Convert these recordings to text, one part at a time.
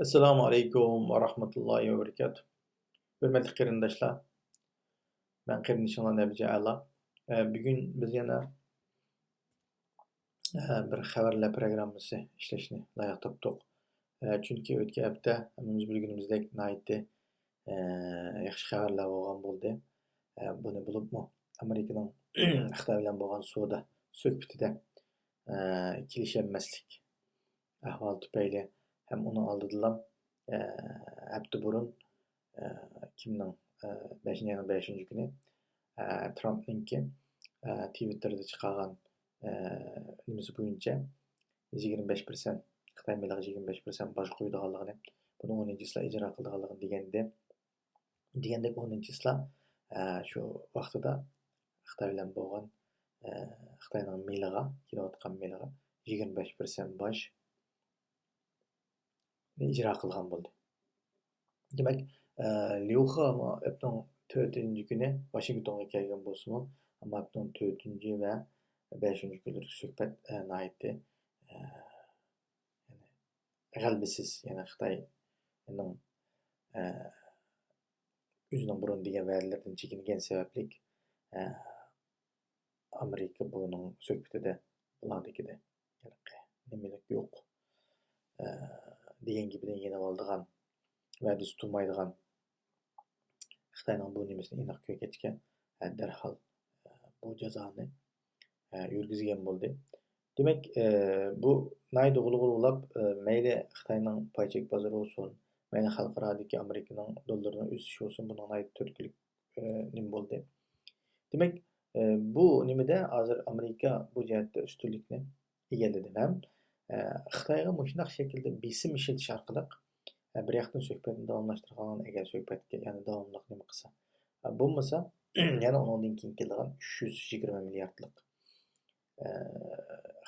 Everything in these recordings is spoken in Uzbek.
Assalamu alaikum wa rahmatullahi wa barakatuh. Hürmetli qarindoshlar, men qarindishimlar Nabija A'la. Bugun biz yana bir xabarlar programmasi ishlashni loyiq topdik. Chunki o'tgan hafta hammamiz bilganimizdek nihoyatda yaxshi xabarlar bo'lgan bo'ldi. Buni bilibmi Amerikaning Xitoy bilan bo'lgan savdo suhbatida kelisholmaslik ahvoli tufayli ham uni oldidan hafta burun kimning 5. kuni Trump'ninki Twitter'da chiqargan nimasi bo'yicha 25% Xitoy bilan 25% bosh qo'ydiganligini, buni 10-yillar ijro qildiganligini degandek 10-yillar shu vaqtida Xitoy bilan bo'lgan Xitoyning miliga kelayotgan miliga 25% bosh ijro qilgan bo'ldi. Demak, Liuxa haftaning 4-kuni Washingtonga kelgan bo'lsa-mu, ammo haftaning 4 va 5-kunlik suhbat nihoyatda g'albisiz, yana Xitoyning o'zining burun degan va'dalardan chekingan sababli Amerika buning suhbatida bulardikida nimalar yo'q degan gapidan yana oldigan va'dasi tutmaydigan Xitoyning bu nimasini aniq ko'rgachga darhol bu jazoni yurgizgan bo'ldi. Demak, bu naydi g'ulg'ulab mayli Xitoyning paychak bozori olsun, mayli xalqarodagi Amerikaning dollarining o'sishi olsun, buning naydi turtkilik nima bo'ldi. Demak, bu nimada hozir Amerika bu jihatda ustunlikni egalladi ham Xitoyga mushunaq shaklda besim ishlatish orqali bir yoqdan suhbatni davomlashtirgan, agar suhbatga yana davomli nima qilsa, bo'lmasa yana undan keyin keladigan 320 milliardlik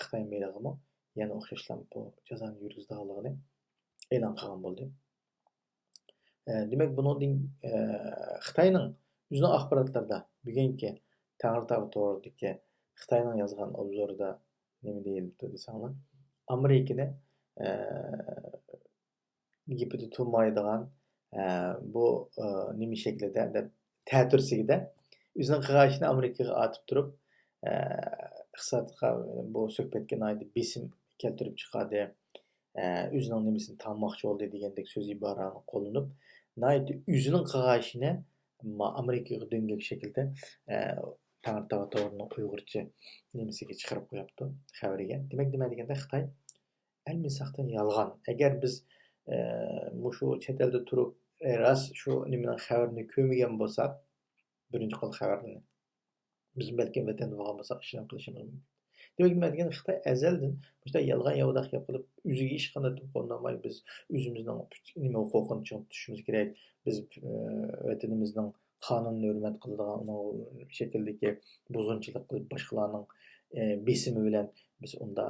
Xitoy melig'imi yana o'xshashlar bu jazoni yurgizganligini e'lon qilgan bo'ldi. Demak, bundan Xitoyning o'zining axborotlarida bugungi Tangirtog' to'g'ridagi Xitoyning yozgan obzorida nima deyilibdi desanglar, Amerikani gapida turmaydigan bu nima shaklida deb ta'tirsigida o'zining qilganishini Amerikaga atib turib iqtisodga bu suhbatga besim keltirib chiqadi, o'zining nimasini tanmoqchi bo'ldi degandek so'z iborani qo'llanib, o'zining qilganishini Amerikaga dengak shaklda Tangirtog' to'g'rining Uyg'urcha nimasiga chiqarib qo'yapti xabariga. Demak, nima deganda Xitoy almisaqdan yolg'on. Agar biz shu chet elda turib rost shu nimaning xabarini ko'rmagan bo'lsak, birinchi qo'l xabarini biz balki vatanda bo'lgan bo'lsak ishlam qilishimiz mumkin. Demak, nima deganda Xitoy azaldan bunday yolg'on yovdaq qilib o'ziga hech qanday qo'llanmay biz o'zimizning nima huquqini tutishimiz kerak. Biz vatanimizning qonunni hurmat qiladigan shakldagi buzg'unchilik qilib boshqalarning besimi bilan biz unda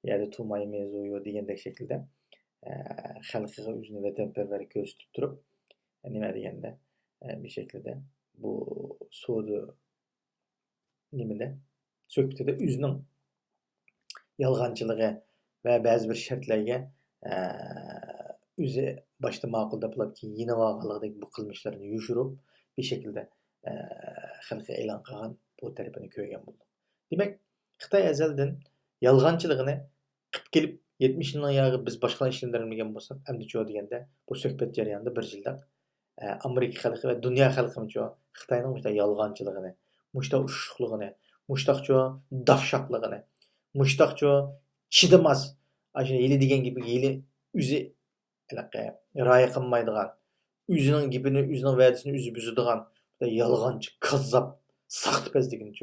yerda turmaymiz degandek shaklda xalqiga o'zini vatanparvar ko'rsatib turib, nima deganda bir shaklda bu savdo nimada suhbatida o'zining yolg'onchiligi va ba'zi bir shartlarga o'zi boshda ma'qul deb keyin yeni voqealardagi bu qilmishlarini yushirib bir shaklda xalqqa e'lon qilgan bu tarafini ko'rgan bo'ldik. Demak, Xitoy azaldan yolg'onchiligini qilib kelib 70 yilning yog'i biz boshqa ishlarni bo'lsak, endi cho deganda bu suhbat jarayonida bir yilda Amerika xalqi va dunyo xalqiga Xitoyning o'sha yolg'onchiligini, mushtaq ushuqligini, mushtaqcho dafshaqligini, mushtaqcho chidamas, ana yili degan gibi yili o'zi rioya qilmaydigan, o'zining gapini, o'zining va'dasini o'zi buzadigan yolg'onchi, kazzab, saxtapazligini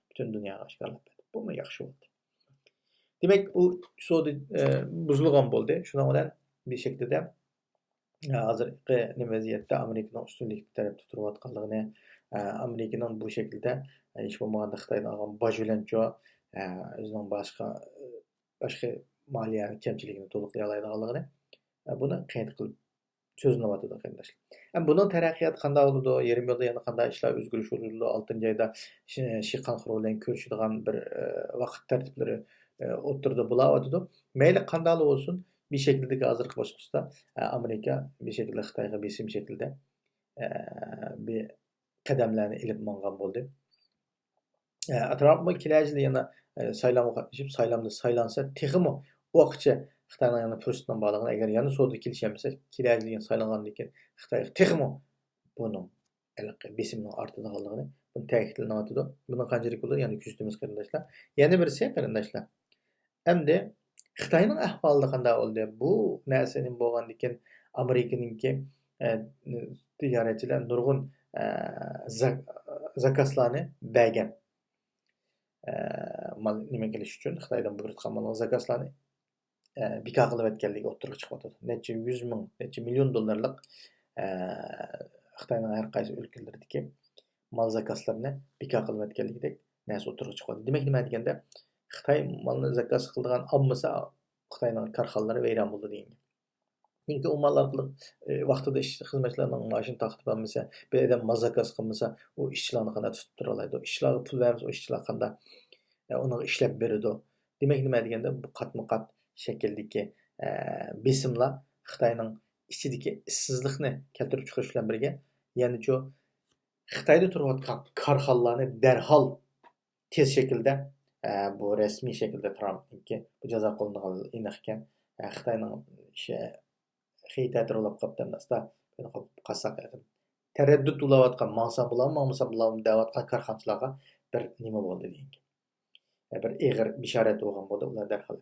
butun dunyoga oshkorlab berdi. Bu yaxshi bo'ldi. Demak, u savdo buzilgan bo'ldi. Shuning bilan bir shaklda hozirgi vaziyatda Amerikaning ustunlik tarafda turayotganligini, Amerikaning bu shaklda hech bo'lmaganda Xitoydan olgan boj bilan o'zining boshqa moliya kamchiligini to'liqlay oladiganligini buni qayd qilib so'zlayotdi qarindoshlar. Buning taraqqiyoti qanday bo'ladi? Yarim yo'lda yana qanday ishlar o'zgarish bo'ladi? 6-oyda Shiqan bilan ko'rishadigan bir vaqt tartiblari o'tirdi bo'layotdi. Mayli qanday bo'lsin, bir şekilde hazırlık boşlukta Amerika bir şekilde Xitoyga besim şekilde bir qadamlarni ilib mongan bo'ldi. Trump kelajida yana saylovga qatnashib, saylansa, texmi vaqtcha Xitoyning yana fursatdan bog'liqni agar yana savdo kelishmasa, kelajida saylangandan keyin Xitoy texmi buning besimning ortidagi buni ta'kidlanyotdi. Buni qanchalik bo'ladi? Yana kuzatamiz qarindoshlar. Yana birisi qarindoshlar. Endi Xitoyning ahvoli qanday bo'ldi? Bu narsaning bo'lgandan keyin Amerikaninki tijoratchilar nurg'un zakazlarni bergan. Mal nima qilish uchun Xitoydan buyurtgan mal zakazlarni bekor qilib o'tganligi o'ttirib chiqyapti. Necha 100 ming, necha million dollarlik Xitoyning har qaysi o'lkalaridagi mal zakazlarini bekor qilib o'tganligidek narsa o'ttirib chiqyapti. Demak, nima deganda Xitoy malni zakaz qilgan olmasa Xitoyning korxonalari vayron bo'ldi degan. Chunki u mallar qilib vaqtida xizmatchilarning maoshini taqib olmasa, bir odam mal zakaz qilmasa, u ishchilarni qanday tutib tura oladi? Ishchilarga pul bermasa, o ishchilar qanday uni ishlab beradi? Demak, nima deganda bu qatma-qat shakldagi besimlar Xitoyning ichidagi ishsizlikni keltirib chiqarish bilan birga, ya'ni shu Xitoyda turayotgan korxonalarni darhol tez shaklda bu rasmiy shaklda Trumpniki bu jazo qilingan aniq ekan. Xitoyning ta'tirlab qolibdi. Qasaq taraddud bo'layotgan, maqsad bularmi deyotgan korxonachilarga bir nima bo'ldi degan. Bir ig'ir bishorat bo'lgan bo'ldi ular darhol.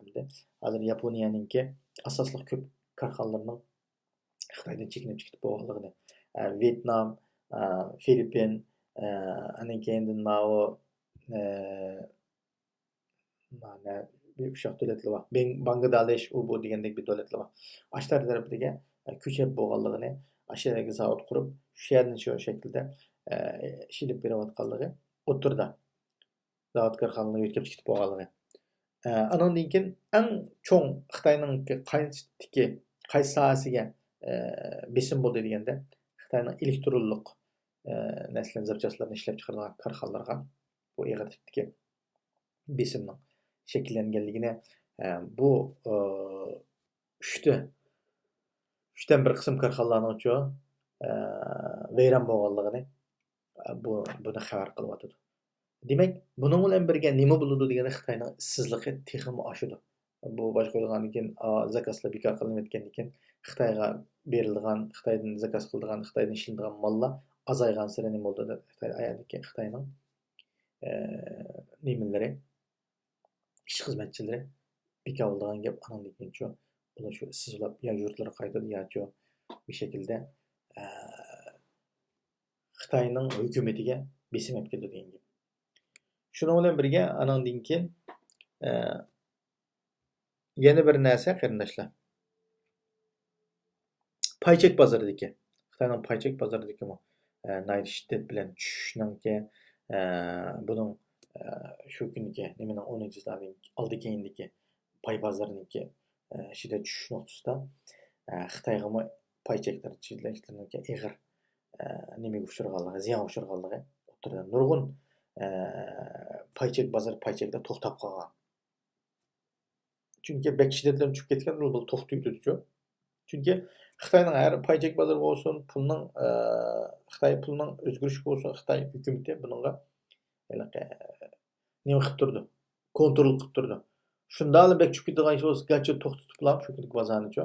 Hozir Yaponiyaninki asosli ko'p korxonalarning Xitoydan chekinib chiqib bo'lganligini, Vyetnam, Filippin, anan keyindan mana bir uşaq dövlətləri var. Bangladesh bu degandek bir dövlətlər var. Aşlar tərəfiga köçəb bo'lganligini, aşağıdagi zavod qurib, shu yerdan shu shaklda ishilib berayotganligi o'tirdi. Zavod korxonalarga yetkazib chiqib bo'lganligi. Andan keyin eng cho'ng Xitoyning qaysi sohasiga besim bo'ldi deganda, Xitoyning elektronlik nasl zapchastlarni ishlab chiqargan korxonalarga bu ig'atdagi besimning shakllanganligini bu uchdan bir qism korxonalarning vayron bo'lganligini buni xabar qilyapti. Demak, buning bilan birga nima bo'ladi deganda Xitoyning ishsizligi texmi oshadi. Bu boshqa qo'yilgandan keyin zakazlar bekor qilinib ketgandan keyin Xitoyga berilgan, Xitoydan zakaz qilingan, Xitoydan ishlangan mallar azaygan sari nima bo'ldi? Xitoyning nimalari ish xizmatchilari bekor bo'lgan gap andan keyin ular shu ishsizlar yo yurtlarga qaytadi yoki bir shaklda Xitoyning hukumatiga besim olib keldi degan gap. Shuning bilan birga andan keyin yana bir narsa qarindoshlar. Paychek bozoridagi Xitoyning paychek bozoridagi nayt shiddat bilan tushishninki buning shu kungi nimaning 10-yillarning oldi keyindagi pay bozoriniki shiddat tushish nuqtasida Xitoyga paycheklar chizilishlarga ig'ir nimaga uchraganligi, ziyon uchraganligi o'tirdi. Nurg'un paycheklar to'xtab qolgan. Chunki bek shiddatlar tushib ketgan, bu to'xtaydi-ku. Chunki Xitoyning har paychek bozori bo'lsin, pulning Xitoy pulining o'zgarishi bo'lsin, Xitoy hukumatı buningga nima qilib turdi? Kontrol qilib turdi. Shundan bek tushib ketgan ish bo'lsa, garchi to'xtatiblar shu kunlik bozorni-ku.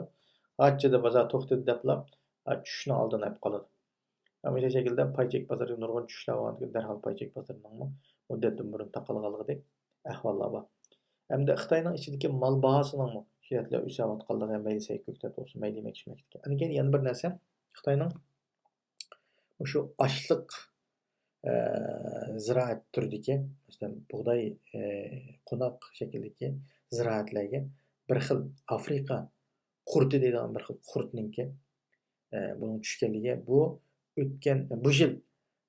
Hajjada bozor to'xtadi deblar, tushishni oldini olib qoladi. Ammo shu shaklda paychek bozoriga nurg'un tushishlar bo'lgan, darhol paychek bozorining muddatdan burun taqalganligidek ahvollar bor. Hamda Xitoyning ichidagi mal bahosining shiddatlar o'sayotganligi, mayli ko'ktat bo'lsin, mayli yemak-ichmakdagi. Ana keyin yana bir narsa, Xitoyning shu ochliq ziroat turidagi, masalan, bug'doy, qo'noq shakldagi ziroatlarga bir xil Afrika qurti deydigan bir xil qurtninki buning tushganligi bu o'tgan bu yil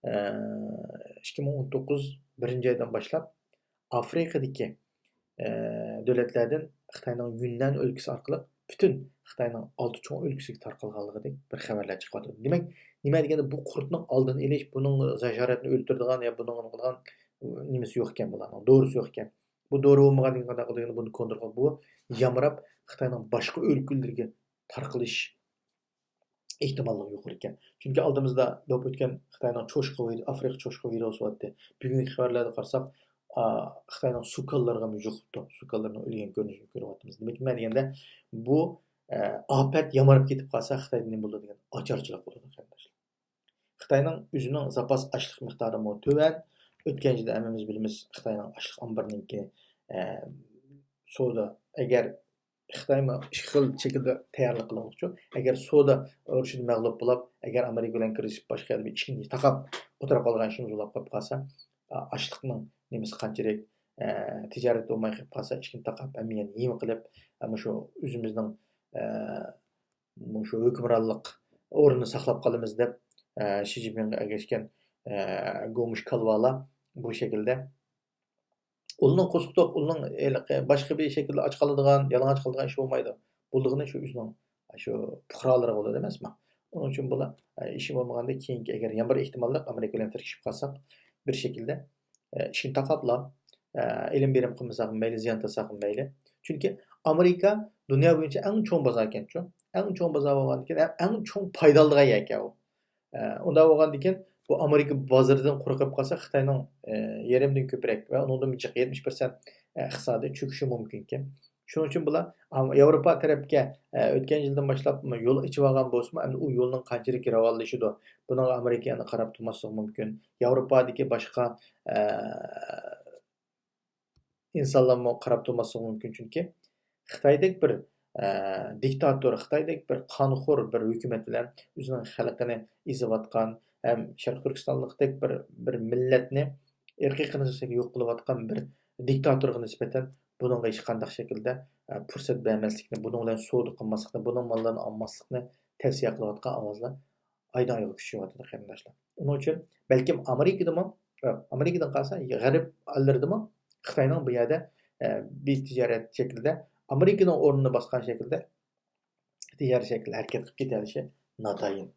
2019 birinchi oydan boshlab Afrikadagi davlatlardan Xitoyning Yunnan o'lkasi orqali butun Xitoyning 6 cho'ng o'lkasiga tarqalganligidek bir xabarlar chiqyapti. Demak, nima deganda bu qurtning oldini olish, buning zasharatni o'ltiradigan yo buning qilgan nimasi yo'q ekan bularning, dorisi yo'q ekan. Bu dori bo'lmaganligini qanday qilganda buni kontrol qilib, bu yamrab Xitoyning boshqa o'lkalarga tarqalish ehtimollığı yuqori ekan. Chunki oldimizda bo'lib o'tgan Xitoyning Afrika cho'chqa virusi bo'lyapti. Bugungi xabarlarda qarasak, Xitoyning sukallarga yuqibdi. Sukallarning o'lgan ko'rinishini ko'ryapmiz. Demak, nima deganda bu ofat yamarib ketib qolsa Xitoyda nima bo'ladi degan ocharchilik bo'ladi qardoshlar. Xitoyning o'zining zapas ochlik miqdori mo tuvan. O'tgan yilda hammamiz bilamiz Xitoyning ochlik omboriniki savdo agar Xitoymi ikki xil shaklda tayyorlik qilmoqchi. Agar savdo urushida mag'lub bo'lib, agar Amerika bilan kirishib boshqa bir ishni taqab o'tirib qolgan ishimiz bo'lib qolib qolsa, ochlikning nimasi qanchalik tijorat bo'lmay qolib qolsa, ishni taqab hamma yem qilib, ama shu o'zimizning shu hukmronlik o'rnini saqlab qolamiz deb Xi Jinpingga ergashgan Gomush Kalvala bu şekilde Ulunun qo'shiqtoq, ulunun boshqa bir shaklda och qoladigan, yalang'och qoladigan ish bo'lmaydi. Bo'ldig'ini shu o'zining shu fuqarolari bo'ladi emasmi? Onun uchun bular ishi bo'lmaganda keyingi agar yana bir ehtimollar Amerika bilan tirkishib qolsak, bir shaklda ishni taqoblab, ilm berim qilmasak mayli, ziyon qilsak mayli. Chunki Amerika dunyo bo'yicha eng cho'ng bozor ekan-ku. Eng cho'ng bozor bo'lgandan keyin eng cho'ng foydaligan ekan u. Unda bo'lgandan keyin bu Amerika bozoridan qo'rqib qolsa, Xitoyning yarımdan ko'proq va undan 70% iqtisodiy cho'kishi mumkin ekan. Shuning uchun bular Yevropa tarafga o'tgan yildan boshlab yo'l ichib olgan bo'lsa, endi u yo'lning qanchalik rivojlanishida buni Amerikani qarab turmaslik mumkin. Yevropadagi boshqa insonlarga qarab turmaslik mumkin, chunki Xitoydek bir diktator, Xitoydek bir qonxo'r bir hukumat bilan o'zining xalqini ezayotgan hem Şarkı Türkistanlıqdek bir milletni irqiy qirg'inchilikka yo'q qilayotgan bir diktatorga nisbatan buningga hech qanday shaklda fursat bermaslikni, buning bilan savdo qilmaslikni, buning mollarini olmaslikni tavsiya qilayotgan ovozlar aydan oyga kuchayapti qarindoshlar. Uning uchun balkim Amerikadan qolsa, g'arb allardimi Xitoyning bu yerda bir tijorat shaklida Amerikaning o'rnini bosgan shaklda tijorat shaklida harakat qilib ketalishi notayin.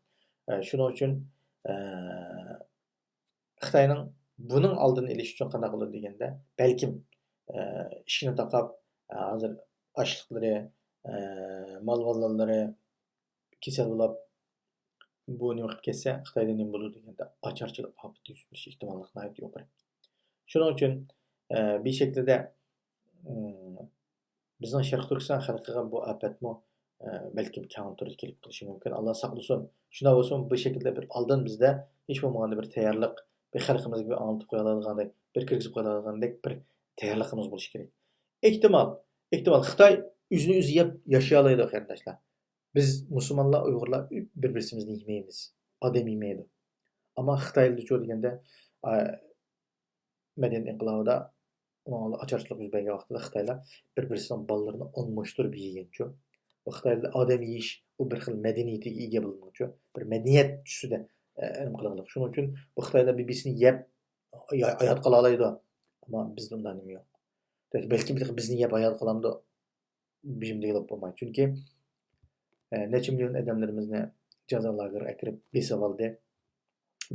Shuning uchun Xitoyning buning oldini olish uchun qanday qiladi deganda, balkim ishini taqab, hozir ochliqlari, mol-mollarlari kasal bo'lib, bu nima qilib ketsa, Xitoyda nima bo'ladi deganda, ocharchilik ofati yuz berish ehtimolliklari yo'q. Shuning uchun bir shaklda bizning Sharq Turkiston xalqiga bu ofatmi balkim counter kelib qilishi mumkin. Alloh saqlasin. Shunday bo'lsa, bu shaklda bir oldin bizda hech bo'lmaganda bir tayyorlik, bir xalqimizga bir anlatib qo'ya oladiganday, bir kirgizib qo'ya oladiganday bir tayyorligimiz bo'lishi kerak. Ehtimol Xitoy o'zini o'zi yeb yashay oladi qarindoshlar. Biz musulmonlar, Uyg'urlar bir-birimizni yemaymiz. Odam yemaydi. Ammo Xitoyda cho'q deganda madaniyat inqilobida ocharchilik yuz bergan vaqtida Xitoylar bir-birisining bolalarini almashtirib yeganchu. Bu Xitoyda odam yeyish u bir xil madaniyatiga ega bo'lmoqchi, bir madaniyat tusida nima qiladi. Shuning uchun bu Xitoyda BBCni yeb hayot qila oladi. Ammo bizda undan nima yo'q. Balki bizni yeb hayot qilamdi. Bizim deyilib bo'lmaydi. Chunki necha million odamlarimizni jazo lageriga akirib besib oldi.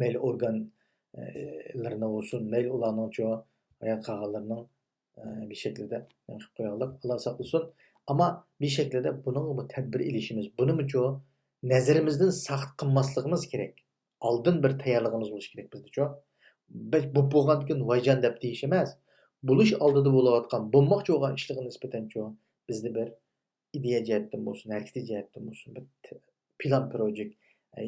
Mayli organlarni olsun, mayli ularning hayat qolganlarning bir shaklda qilib qo'yaldik. Alloh saqlasin. Ama bir şekilde bunun bu tedbir ilişimiz, bunun için nazarimizden saqt qilmasligimiz kerak. Oldin bir tayyorligimiz bo'lishi kerak bizda cho. Bu bo'lgan kun vayjon deb deyish emas. Bo'lish oldida bo'layotgan, bo'lmoqchi bo'lgan ishlarga nisbatan cho bizda bir ideya jihatdan bo'lsin, harakati jihatdan bo'lsin, bir plan projekt,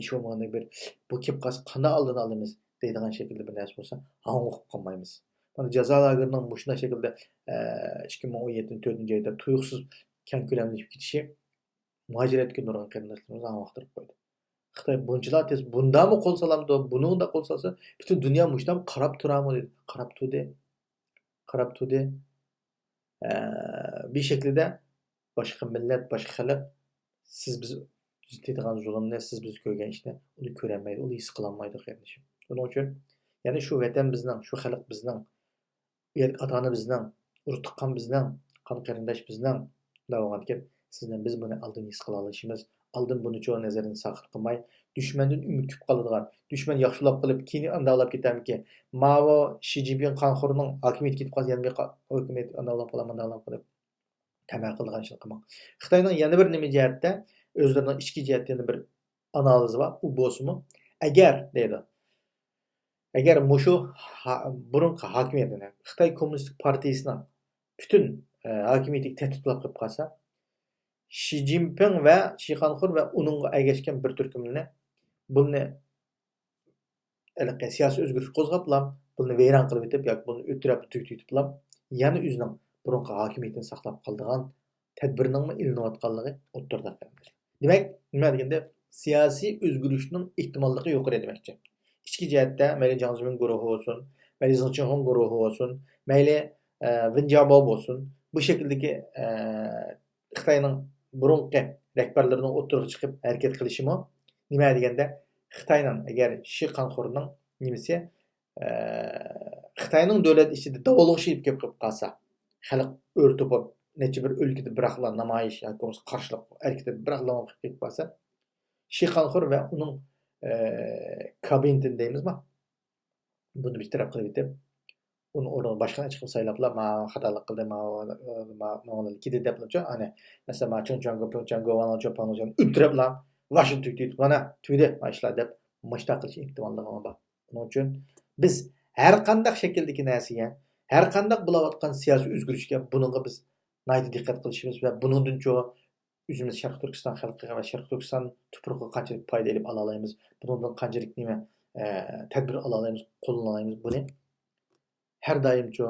ish bo'lmaganda bir bu kelib qolsa qanday oldini olamiz deydigan shaklda bir narsa bo'lsa, hang o'qib qolmaymiz. Mana jazo lagerining bu shunday shaklda 2017-4-oyda tuyuqsiz keng ko'lamli ketishi muhojiratga nurg'un qarindoshlarimizni vaqtirib qo'ydi. Xitoy bunchalar tez bundami qo'l solamdi, buningda qo'l solsa, butun dunyo mushtam qarab turami dedi. Qarab turdi. Bir shaklda boshqa millat, boshqa xalq siz biz deydigan zulmni, siz biz ko'rgan ishni uni ko'rolmaydi, uni his qilolmaydi qarindoshim. Buning uchun ya'ni shu vatan bizning, shu xalq bizning, ota-ona bizning, urug' tuqqan bizning, qon qarindosh bizning davomatiga sizdan biz buni oldin his qila olishimiz, oldin buni cho'q nazarini saqit qilmay, dushmandan umid kutib qoladigan, dushman yaxshilab qilib, keyin andalab ketamki, Mao Xi Jinping qonxo'rning hokimiyat ketib qolsa, yana bir hokimiyat andalab qolaman qilib Təməl qılğan işini qılmaq. Xitayning yana bir nima jihatda o'zlarining ichki jihatdan bir analizi bor. U bo'lsa-mu, agar mushu burunqi hokimiyatni Xitoy Kommunistik partiyasining butun hokimiyatiga tahdid qilib qolsa, Xi Jinping va Xi Xanxur va uningga ergashgan bir turkumni buni siyosiy o'zgarish qo'zg'ab, buni vayron qilib o'tib yoki buni o'tirib tugitib, yana o'zining burunqi hokimiyatini saqlab qoladigan tadbirning ilinayotganligi o'ttirdi. Demak, nima deganda siyosiy o'zgarishning ehtimolligi yuqori demakchi. İçki jihatda mayli Jiang Zemin guruhi bo'lsin, mayli Xi Jinping guruhi bo'lsin, mayli Wen Jiabao bo'lsin, bu shakldagi Xitoyning burunqi rahbarlarining o'tirib chiqib harakat qilishimi nima deganda Xitoyning agar Xi Xanxurning nimasi Xitoyning davlat ichida davolg'ishib kelib qolsa, xalq o'rtib necha bir o'lkada biraqlar namoyish yoki qarshilik harakatida biraqlar qilib qolsa, Xi Xanxur va uning kabineti deymizmi? Bunu bir taraf qilib etib, uni o'rniga boshqani chiqib saylablar, ma xatolik qildi, ma kidi deblar-chi, ana masalan, ma Chunchanggo, Wangchopangni o'tiriblar, Washington tutib, mana tuydi ishlar deb mushta qilish ehtimolligi bor. Buning uchun biz har qanday shakldagi narsaga, har qanday bo'layotgan siyosiy o'zgarishga buningga biz nayt diqqat qilishimiz va buningdan cho'g'i o'zimiz Sharq Turkiston xalqiga va Sharq Turkiston tuprog'iga qanchalik foyda olib olamiz, bundan qanchalik nima tadbir olamiz, qo'llana olamiz, buni har doimcha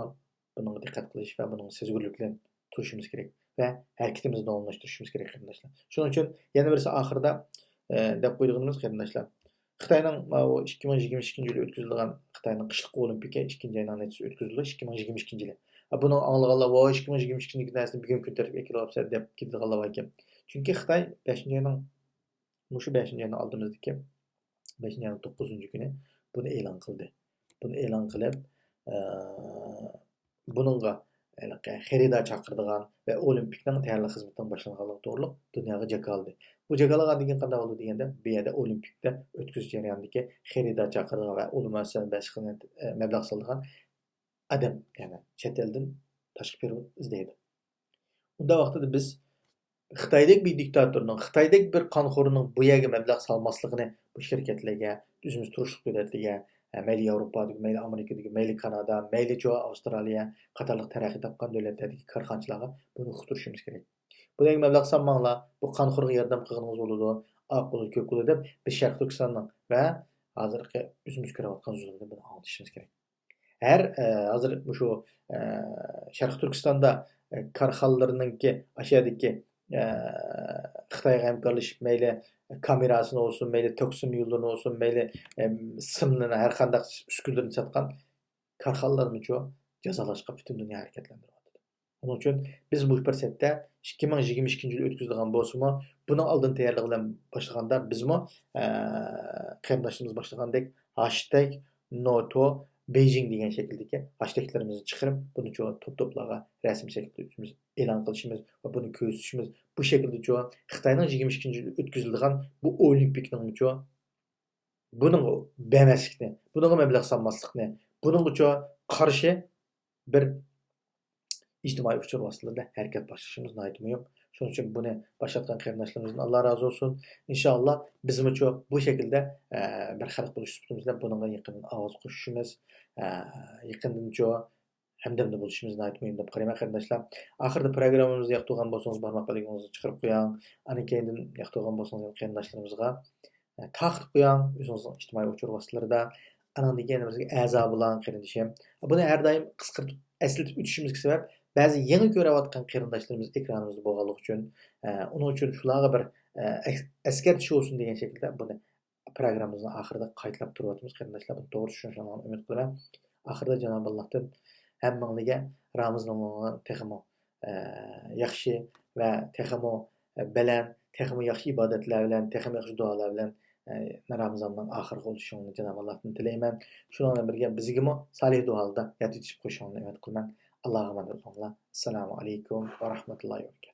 bunga diqqat qilish va buning sezgirlik bilan turishimiz kerak va harakatimizni davomlashtirishimiz kerak qarindoshlar. Shuning uchun yana birisi oxirida deb qo'yganimiz qarindoshlar. Xitoyning 2022-yil o'tkazilgan Xitoyning qishliq olimpika 2-ayning nechtasi o'tkazildi 2022-yil. Buni anglaganlar va 2022-yil narsani bugun ko'tarib ekilyapsa deb ketganlar ekan. Chunki Xitoy 5-ayning mushu 5-ayning oldimizdagi 5-ayning 9-kuni buni e'lon qildi. Buni e'lon qilib, buningga xaridor chaqirdigan va olimpikning tayyorlik xizmatidan boshlanganligi to'g'riliq dunyoga jakaldi. Bu jakalagandan keyin qanday bo'ldi deganda, bu yerda olimpikda o'tkazish jarayonidagi xaridor chaqirdigan va olimpiyada boshqa mablag' solgan adam, ya'ni chet eldan tashqi perevod izlaydi. Unda vaqtida biz Xitoydek bir diktatorning, Xitoydek bir qonxo'rining bu yerga mablag' solmasligini bu shirkatlarga, o'zimiz turishlik davlatlarga, mayli Yevropadagi, mayli Amerikadagi, mayli Kanada, mayli Avstraliya qatorliq taraqqiy topgan davlatlardagi korxonchilarga buni uqtirishimiz kerak. Bunga mablag' solmanglar, bu qonxo'rga yordam qilganingiz bo'ladi, oq bo'ladi, ko'k bo'ladi deb biz Sharq Turkistonning va hozirgi o'zimiz ko'rayotgan zulmni buni anglashimiz kerak. Hozir shu Sharq Turkistonda korxonalarininki ashadagi Xitoyga hamkorlashib, mayli kamerasini olsun, mayli toksin yo'llarini olsun, mayli simlarni har qanday uskunlarni sotgan korxonalarni jazolashga butun dunyo harakatlantiryapti. Buning uchun biz bu fursatda 2022-yil o'tkazilgan bo'lsa-mu, buning oldin tayyorlik bilan boshlaganda bizmi qarindoshlarimiz boshlagandek #noto Beijing degan shakldagi hashtaglarimizni chiqarib, buni to'plarga rasmiy shaklda o'zimiz e'lon qilishimiz va buni ko'rsatishimiz bu shaklda Xitoyning 22-yil o'tkazilgan bu olimpikning buning bemaslikni, bunga mablag' solmaslikni, buningga qarshi bir ijtimoiy uchur vositalarida harakat boshlashimiz nihoyat muhim. Shuning uchun buni boshlatgan qarindoshlarimizdan Alloh rozi bo'lsin. Inshaalloh bizmi bu shaklda bir xalq bo'lish sifatimizda bunga yaqindan ovoz qo'shishimiz, yaqindan hamdamda bo'lishimiz nihoyat muhim deb qarayman qarindoshlar. Oxirida programmamizni yoqtirgan bo'lsangiz barmoq qo'lingizni chiqarib qo'ying. Ana keyin yoqtirgan bo'lsangiz qarindoshlarimizga taqib qo'ying o'zingizning ijtimoiy uchur vositalarida. Anan degan bizga a'zo bo'ling qarindoshim. Buni har doim qisqartib eslatib o'tishimizga sabab ba'zi yangi ko'rayotgan qarindoshlarimiz ekranimizda bo'lganligi uchun, uning uchun shularga bir eskartish olsun degan shaklda buni programmamizning oxirida qaytlab turyapmiz qarindoshlar. Buni to'g'ri tushunishinglarni umid qilaman. Oxirida Janob Allohdan hammangizga Ramazonning texmo yaxshi va texmo bilan, texmo yaxshi ibodatlar bilan, texmo yaxshi duolar bilan Ramazonning oxirgi bo'lishini Janob Allohdan tilayman. Shuningdek bilan birga bizga solih duolarda yetishib qo'yishinglarni umid qilaman. Allah'a emanet olun. Assalamu alaikum ve rahmetullahi ve berekatuhu.